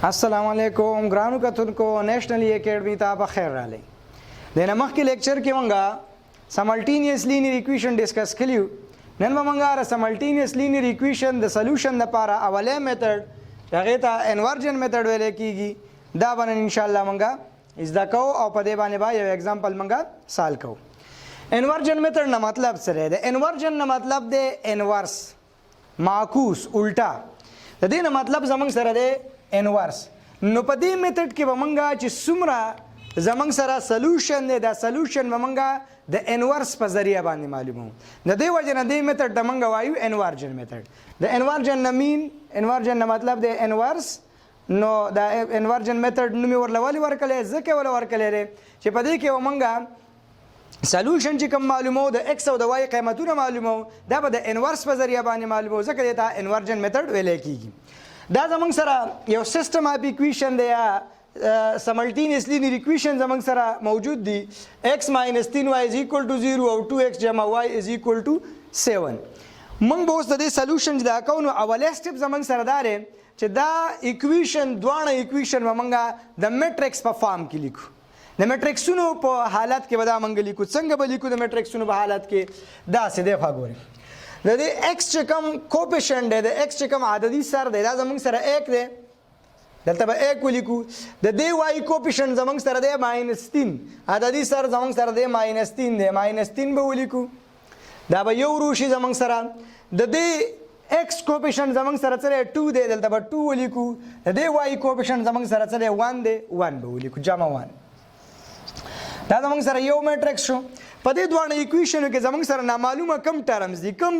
السلام علیکم ګرانو کتونکو نیشنل اکیډمي ته په خیر راغلی. د نه مخکې لیکچر کې مونږه سملټینیس لینیر ایکویشن ډیسکس کړیو. نن به مونږه را سملټینیس لینیر ایکویشن د سولوشن لپاره اولې میتھډ هغه ته انورجن میتھډ ویل کیږي. دا باندې ان شاء الله مونږه زده کوو او په دې باندې به یو ایگزامپل مونږه سال کوو. انورجن میتھډ نه مطلب څه دی؟ د انورجن نه مطلب دی انورس، معکوس، الټا. د دې نه مطلب زمونږ سره دی انورس. نو په دې میتھډ کې به مونږه چې څومره زمونږ سره سولوشن دی دا سولوشن به مونږه د انورس په ذریعه باندې معلومو. د دې وجه نه دې میتھډ ته مونږه وایو انورجن میتھډ. د انورجن نه مین انورجن نه مطلب دی انورس. نو د انورجن میتھډ نوم ورله ولې ورکړی؟ ځکه ورله ورکړی دی چې په دې کې مونږه سولوشن چې کوم معلومو د ایکس او د واي قیمتونه معلومو دا به د انورس په ذریعه باندې معلومو، ځکه دې ته انورجن میتھډ ویل کیږي. دا زمونږ سره یو سیستم اف ایکویشن دی یا سملټینیس لینیر ایکویشن زمونږ سره موجود دی. x - 3y = 0 او 2x - y = 7. موږ به اوس د دې سولوشن دا کوو. نو اولې سټپ زمونږ سره دا دی چې دا ایکویشن دواړه ایکویشن به موږ د میټرکس په فارم کې لیکو. د میټرکسونو په حالت کې به دا موږ لیکو. څنګه به لیکو د میټرکسونو په حالت کې؟ داسې دی. خوا ګورئ، د دې ایکس چې کوم کوپیشنټ دی، د ایکس چې کوم عددي سر دی، دا زمونږ سره 1 دی. دلته به 1 ولیکو. د دې واي کوپیشنټ زمونږ سره دی -3. عددي سر زمونږ سره دی -3 دی. -3 به ولیکو. دا به یو روشي زمونږ سره. د دې ایکس کوپیشنټ زمونږ سره څه 2 دی. دلته به 2 ولیکو. د دې واي کوپیشنټ زمونږ سره څه 1 دی. 1 به ولیکو. جمع 1. دا زمونږ سره یو میټرکس شو. په دې دوه ایکویشنو کې زمونږ سره نامعلومه کم ټرمز دي، کم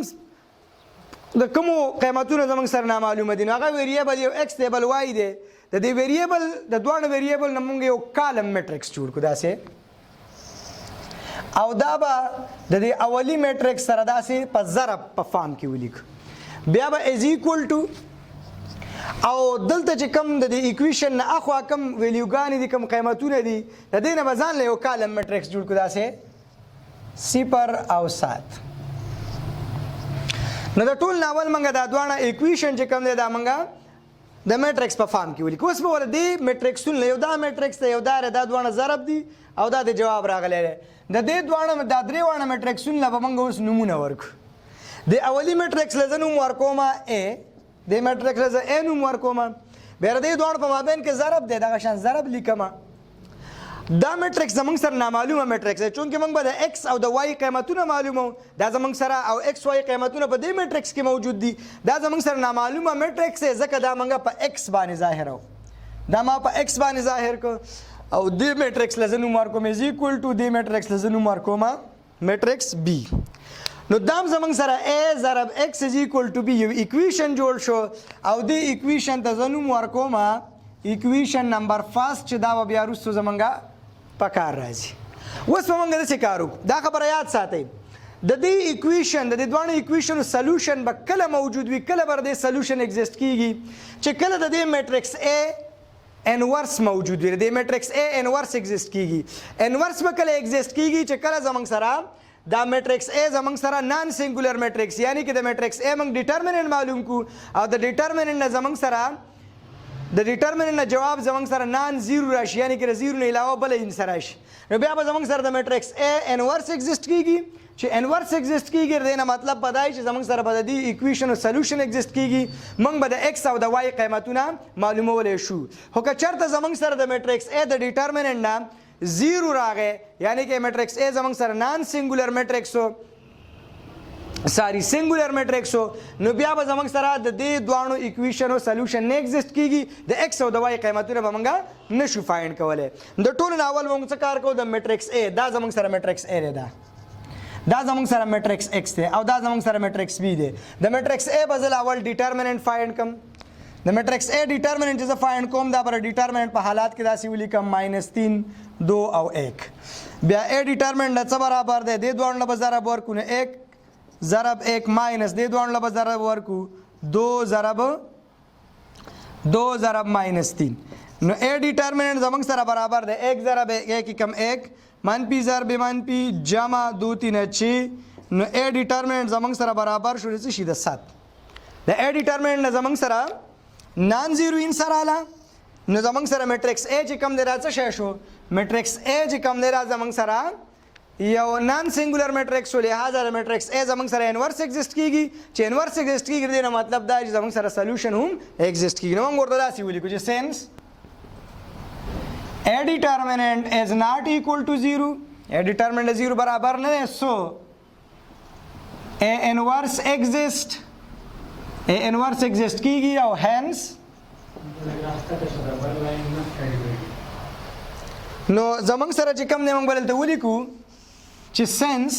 د کومو قیمتونه زمونږ سره نامعلومه دي. نو هغه ویریبل یو ایکس دی بل واي دی. د دې ویریبل د دوه ویریبل نه مونږ یو کالم میټرکس جوړ کړو داسې، او دا به د دې اولی میټرکس سره داسې په ضرب په فارم کې ولیکو. بیا به از ایکوال ټو او دلته چې کوم د دې ایکویشن نه اخوا کوم ویلیوګانې دي، کوم قیمتونه دي، د دې نه به ځان له یو کالم میټرکس جوړ کړو داسې 0 او 7. نو د ټول ناول منګه دا دوه ایکویشن چې کوم دی دا منګه د میټرکس په فارم کې ولیکو. اوس به ول دی میټرکسونه یو دا میټرکس دی، یو دا دوه ضرب دي او دا د جواب راغلی دی. د دې دوه دا درې وانه میټرکسونه به منګه اوس نمونه ورکو. د اولی میټرکس لزه نوم ورکوم A، د میټرکس لزه A نوم ورکوم. بیا د دې دوه په مابین کې ضرب دی، دغه شان ضرب لیکم. دا میټرکس زمونږ سره نامعلومه میټرکس دی، چونکې موږ به د ایکس او د واي قیمتونه معلومو. دا زمونږ سره او ایکس واي قیمتونه په دې میټرکس کې موجود دي. دا زمونږ سره نامعلومه میټرکس دی، ځکه دا موږ په ایکس باندې ظاهرو. دا ما په ایکس باندې ظاهر کو او دې میټرکس لزه نوم ورکوم از ایکوال ټو دې میټرکس لزه نوم ورکوم میټرکس B. نو دام زمونږ سره A ضرب x = B یو ایکویشن جوړ شو او دې ایکویشن ته زه نوم ورکوم ایکویشن نمبر 1 چې دا بیا وروسته زمونږ په کار راځي. اوس به موږ داسې کار وکړو. دا خبره یاد ساتئ، د دې ایکویشن د دې دوه ایکویشنو سولوشن به کله موجود وي، کله به د سولوشن ایگزیسټ کیږي چې کله د دې میټرکس A انورس موجود وي. د میټرکس A انورس ایگزیسټ کیږي. انورس به کله ایگزیسټ کیږي چې کله زمونږ سره دا میټرکس A زمونږ سره نان سنگولر میټرکس، یعنی چې د میټرکس A موږ ډیټرمیننټ معلوم کو او د ډیټرمیننټ نه زمونږ سره د ډیټرمیننټ نه جواب زمونږ سره نان زیرو راشي، یعنی چې د زیرو نه علاوه بل انس راشي. نو بیا به زمونږ سره د میټرکس A انورس ایگزیسټ کیږي. چې انورس ایگزیسټ کیږي د نه مطلب بدای چې زمونږ سره به د دې ایکویشن سولوشن ایگزیسټ کیږي. موږ به د x او د y قیمتونه معلومولای شو. خو که چېرته زمونږ سره د میټرکس A د ډیټرمیننټ نه زیرو راغی، یعنی چې میټرکس A زمونږ سره نان سنگولر میټرکس هو، ساری سنگولر میټرکس هو، نو بیا به زمونږ سره د دې دوه ایکویشنو سولوشن نه ایگزیسټ کیږي. د x او د y قیمتونه به موږ نشو فایند کولای. د ټولو ناول موږ څه کار کوو؟ د میټرکس A دا زمونږ سره میټرکس A دی، دا زمونږ سره میټرکس x دی او دا زمونږ سره میټرکس B دی. د میټرکس A به زه اول ډیټرمیننټ فایند کوم. د میټرکس A ډیټرمیننټ چې زه فایند کوم دا پر ډیټرمیننټ په حالات کې داسې ولیکم -3 2 او 1. بیا A ډیټرمیننټ څه برابر دی؟ دې دوه نه به ضرب ورکو. نو 1 ضرب 1 ماینس دې دوه نه به ضرب ورکو 2 ضرب -3. نو A ډیټرمیننټ زمونږ سره برابر دی 1 ضرب 1 کم 1 منفی ضرب منفی جمع 2 3 6. نو A ډیټرمیننټ زمونږ سره برابر شو څه شي د 7. د A ډیټرمیننټ زمونږ سره نان زیرو انسر اعلی نو زمونږ سره میټرکس A چې کوم دی را څه شی شو میټرکس A چې کوم دی را زمونږ سره یو نان سنگولر میټرکس شو لہذا میټرکس A زمونږ سره انورس ایگزیسټ کیږي چې انورس ایگزیسټ کیږي دې نه مطلب دا چې زمونږ سره سولوشن هم ایگزیسټ کیږي نو موږ ورته داسې ولیکو چې سینس A determinant is not equal to 0 A determinant 0 برابر نه دی so A inverse exist A inverse exist کیږي او hence نو زمونږ سره چې کوم دی موږ بلته ولیکو چې since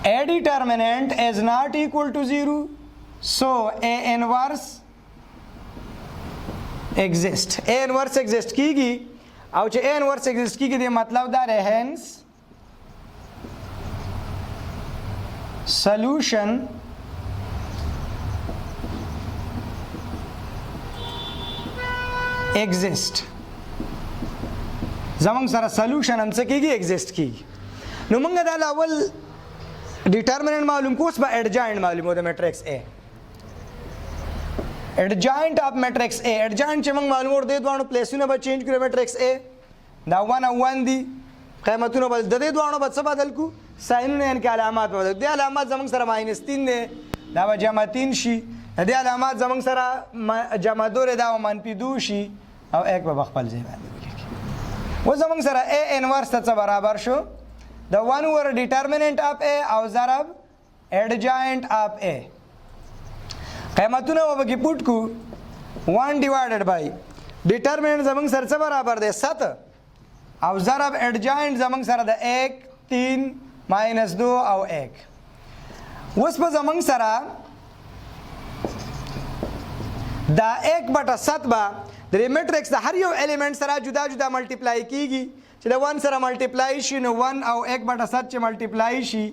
A determinant is not equal to 0 so A inverse exist A inverse exist کیږي او چې A inverse exist کیږي د مطلب دا دی hence solution exist زمونږ سره solution هم څه کیږي exist کیږي نو موږ دا اول determinant معلوم کو اوس به adjoint معلومو د matrix A adjoint of matrix A adjoint چې موږ معلومو د دوه پلیسونه به چینج کړو matrix A دا 1 او 1 دي قیمتونه به د دې دوه به څه بدل کو ساينونه ان کې علامات بدل دي علامات زمونږ سره -3 دي دا به جمع 3 شي د دې علامات زمونږ سره جمع 2 دا -2 شي او 1 به خپل ځای باندې ولیکي و زمونږ سره A inverse ته برابر شو د 1 over determinant of A او ضرب adjoint of A قیمتونه وبکې پټ کو 1 divided by determinant زمونږ سره څه برابر دی 7 او ضرب adjoint زمونږ سره د 1 3 -2 او 1 اوس په زمونږ سره دا 1/7 به د میټرکس د هر یو الیمنٹ سره جدا جدا ملټیپلای کیږي چې د 1 سره ملټیپلای شي نو 1 او 1/7 چې ملټیپلای شي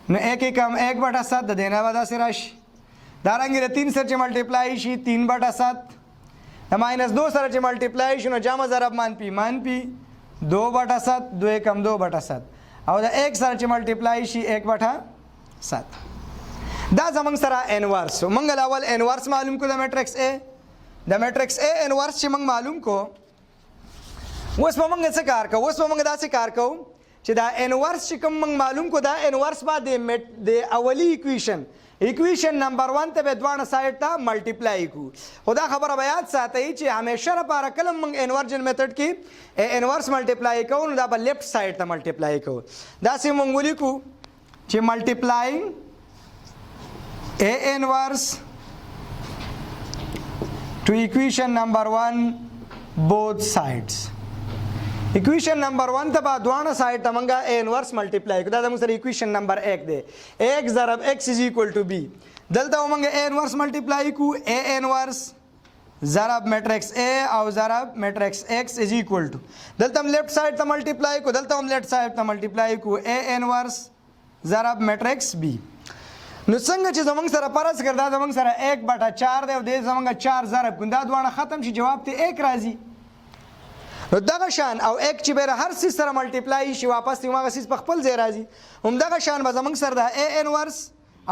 نو 1 کم 1/7 د دینه به داسې راشي دارنګه د 3 سره چې ملټیپلای شي 3/7 د -2 سره چې ملټیپلای شي نو جمع ضرب منفي 2/7 2 کم 2/7 او د 1 سره چې ملټیپلای شي 1/7 دا زمونږ سره انورس موږ اول انورس معلوم کو د میټرکس A د میټرکس A انورس چې موږ معلوم کو اوس به موږ څه کار کوو اوس به موږ داسې کار کوو چې دا انورس چې کوم موږ معلوم کو دا انورس با د اولی اکویشن نمبر 1 ته به دوه سایډ ته ملټیپلای کو خدا خبره به یاد ساتئ چې همیشه لپاره کله موږ انورجن میتھډ کې انورس ملټیپلای کوو نو دا به لیفت سایډ ته ملټیپلای کوو دا سه موږ ولیکو چې ملټیپلایینګ A inverse to equation number 1 both sides equation number 1 ته بعد دوه سایډ ته موږ A inverse ملټیپلای کوو دا زموږ سره equation number 1 دی x ضرب x is equal to b دلته موږ A inverse ملټیپلای کوو A inverse ضرب میټرکس A او ضرب میټرکس x is equal to دلته هم لیفت سایډ ته ملټیپلای کوو دلته هم لیفت سایډ ته ملټیپلای کوو A inverse ضرب میټرکس b نو څنګه چې زمونږ سره فرض کړه دا زمونږ سره 1/4 دی او دې زمونږ 4 ضرب کړو دا دوه ختم شي جواب ته 1 راځي نو دغه شان او 1 چې به هر څه سره ملټیپلای شي واپس ته هغه څه په خپل ځای راځي هم دغه شان به زمونږ سره د A انورس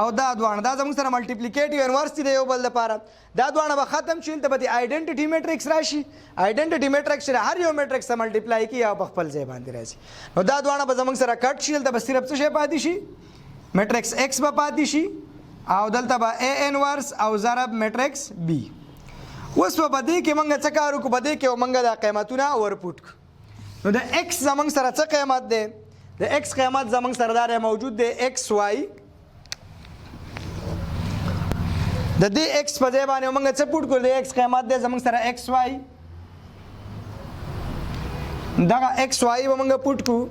او دا دوه دا زمونږ سره ملټیپلیکیټیو انورس دی یو بل لپاره دا دوه به ختم شي ته به آیډنټیټی میټرکس راشي آیډنټیټی میټرکس سره هر یو میټرکس سره ملټیپلای کی او په خپل ځای باندې راځي نو دا دوه به زمونږ سره کټ شي ته به صرف څه شي پاتې شي میټرکس x به پاتې شي او دلته به A انورس او ضرب میټرکس B اوس په بدی کې موږ څه کار وکړو بدی کې موږ د قیمتونه ورپوټ نو د x زمونږ سره څه قیمت دی د x قیمت زمونږ سره دا موجود دی xy د دې x په ځای باندې موږ څه پوټ کړو د x قیمت دی زمونږ سره xy دا xy به موږ پوټ کړو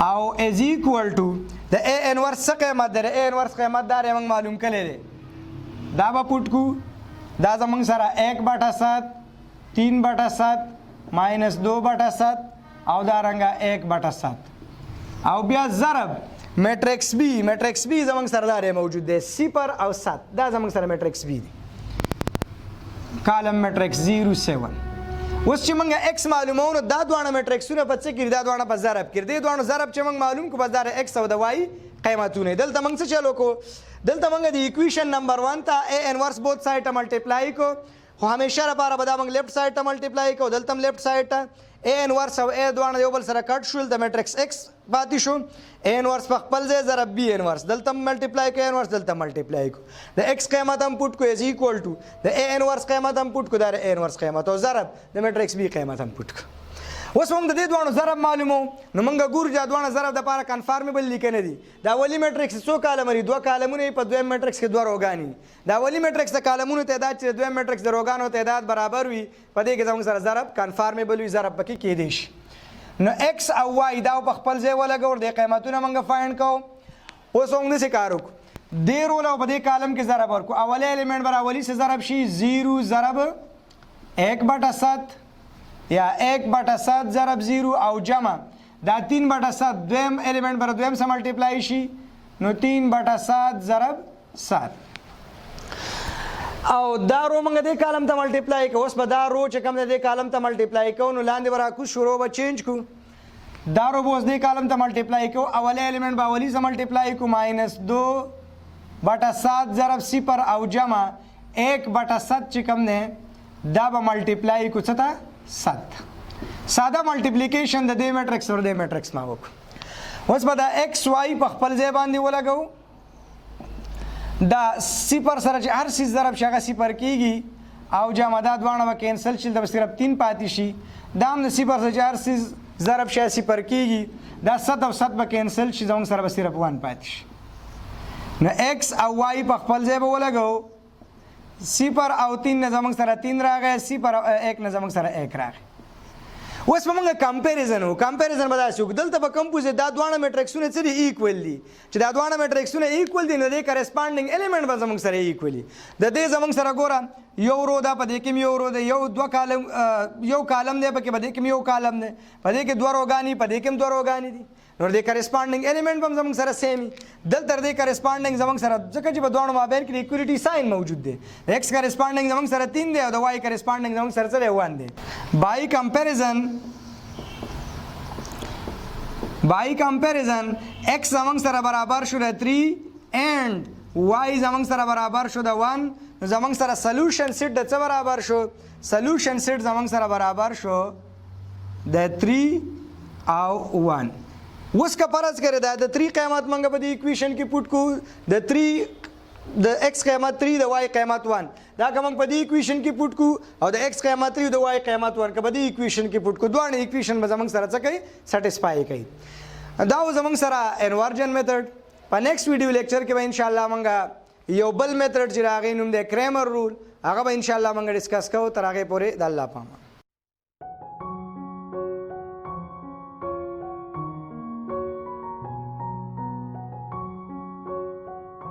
او is equal to د A انورس څه قیمت دی A انورس قیمت دا موږ معلوم کړی دی دا به پټ کو دا زمونږ سره 1/7 3/7 -2/7 او دا رنګه 1/7 او بیا ضرب میټرکس B زمونږ سره دا موجود دی 0 او 7 دا زمونږ سره میټرکس B دی کالم میټرکس 0 7 اوس چې موږ x معلومو دا دوه میټرکسونه په څه کې دا دوه په ضرب کې دي دوه ضرب چې موږ معلوم کو په ضرب x او د y قیمتونه دلته موږ څه چلو کو دلته موږ د ایکویشن نمبر 1 ته ا انورس بوث سایډ ته ملټیپلای کو خو همیشه لپاره به دا موږ لیفټ سایډ ته ملټیپلای کو دلته لیفټ سایډ ته ا انورس او ا دواړه یو بل سره کټ شول د میټرکس x پاتې شو ا انورس په خپل ځای ضرب b انورس دلته ملټیپلای کو انورس دلته ملټیپلای کو د x قیمت هم پټ کو از ایکوال ټو د ا انورس قیمت هم پټ کو د ا انورس قیمت او ضرب د میټرکس b قیمت هم پټ کو اوس موږ د دې دوانو ضرب معلومو نو موږ ګورو چې دوانو ضرب د لپاره کنفارمیبل لیکنه دي دا اولی میټرکس څو کالم لري دوه کالمونه په دویم میټرکس کې دوه روګانی دا اولی میټرکس د کالمونو تعداد چې دویم میټرکس د روګانو تعداد برابر وي په دې کې زموږ سره ضرب کنفارمیبل وي ضرب پکې کېدی شي نو x او y دا په خپل ځای ولګور د قیمتونه موږ فایند کوو اوس موږ څه کار وکړو دې رول او په دې کالم کې ضرب ورکو اولی الیمنٹ بر اولی سے ضرب شي 0 ضرب 1/7 یا 1/7 ضرب 0 او جمع دا 3/7 دویم الیمنٹ بر دویم سره ملټیپلای شي نو 3/7 ضرب 7 او دا رو موږ دې کالم ته ملټیپلای کوو اوس به دا رو چې کوم دې کالم ته ملټیپلای کوو نو لاندې ورا کو شروع به چینج کو دا رو به اوس دې کالم ته ملټیپلای کوو اولی الیمنٹ به اولی سره ملټیپلای کو -2/7 ضرب 0 او جمع 1/7 چې کوم نه دا به ملټیپلای کو څه ته 7 ساده ملټیپلیکیشن د دې میټرکس ور دې میټرکس ما وکړو اوس به دا x y په خپل ځای باندې ولګو دا 0 سره چې هر څه ضرب شي هغه 0 کېږي او جمع دا دوانه به کینسل شي د صرف 3 پاتې شي دا هم د 0 سره چې هر څه ضرب شي 0 کېږي دا 7 او 7 به کینسل شي زموږ سره به صرف 1 پاتې شي نو x او y په خپل ځای به ولګو 0 او 3 نه زموږ سره 3 راغی 0 او 1 نه زموږ سره 1 راغی اوس به موږ کمپیریزن وکړو کمپیریزن به داسې وکړو دلته به کمپوزیټ دا دواړه میټرکسونه څه دي ایکول دي چې دا دواړه میټرکسونه ایکول دي نو د کرسپانډینګ الیمنٹ به زموږ سره ایکول دي د دې زموږ سره ګوره یو رو دا په دې کې یو رو دی یو دوه کالم یو کالم دی په کې په دې کې یو کالم دی په دې کې دوه روګانی په دې کې دوه روګانی دي نو د کرسپانډینګ الیمنٹ هم زموږ سره سیم دلته د کرسپانډینګ زموږ سره ځکه چې په دوه مابین کې ایکوالټي ساين موجود دی د x کرسپانډینګ زموږ سره 3 دی او د y کرسپانډینګ زموږ سره 1 دی باي کمپیریزن x زموږ سره برابر شو د 3 and y زموږ سره برابر شو د 1 زموږ سره سولوشن سیټ د څه برابر شو سولوشن سیټ زموږ سره برابر شو د 3 او 1 اوس که فرض کړه دا د 3 قیمت منګه په دې ایکویشن کې پټ کو د 3 د x قیمت 3 د y قیمت 1 دا کوم په دې ایکویشن کې پټ کو او د x قیمت 3 د y قیمت 1 په دې ایکویشن کې پټ کو دوه ایکویشن به زموږ سره څه کوي سټیسفای کوي دا زموږ سره انورجن میتھډ په نیکسٹ ویډیو لیکچر کې به ان شاء الله مونږه یو بل میتھډ چې راغی نوم د کریمر رول هغه به ان شاء الله مونږ ډیسکس کوو تر هغه پورې د الله پامه